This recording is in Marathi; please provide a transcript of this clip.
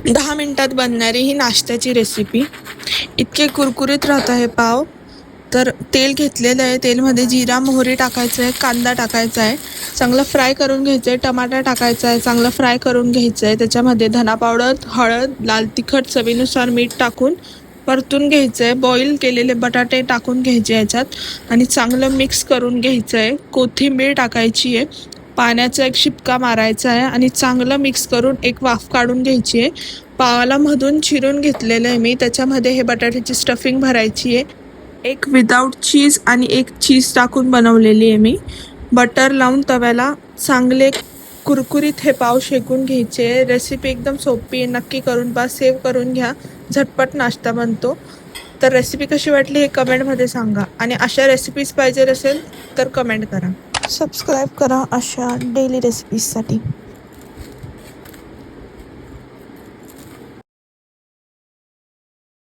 10 मिनिटात बनणारी ही नाश्त्याची रेसिपी. इतके कुरकुरीत राहत आहे पाव. तर तेल घेतलेलं आहे, तेलमध्ये जिरा मोहरी टाकायचं आहे, कांदा टाकायचा आहे, चांगलं फ्राय करून घ्यायचं आहे, टमाटा टाकायचा आहे, चांगलं फ्राय करून घ्यायचं आहे. त्याच्यामध्ये धना पावडर, हळद, लाल तिखट, चवीनुसार मीठ टाकून परतून घ्यायचं आहे. बॉईल केलेले बटाटे टाकून घ्यायचे याच्यात आणि चांगलं मिक्स करून घ्यायचं आहे. कोथिंबीर टाकायची आहे, पाण्याचा एक शिपका मारायचा आहे आणि चांगलं मिक्स करून एक वाफ काढून घ्यायची आहे. पावाला मधून चिरून घेतलेलं आहे मी, त्याच्यामध्ये हे बटाट्याची स्टफिंग भरायची आहे. एक विदाऊट चीज आणि एक चीज टाकून बनवलेली आहे मी. बटर लावून तव्याला चांगले कुरकुरीत हे पाव शेकून घ्यायचे. रेसिपी एकदम सोपी आहे, नक्की करून पहा, सेव्ह करून घ्या, झटपट नाश्ता बनतो. तर रेसिपी कशी वाटली हे कमेंटमध्ये सांगा आणि अशा रेसिपीज पाहिजे असेल तर कमेंट करा. सबस्क्राईब करा अशा डेली रेसिपीजसाठी.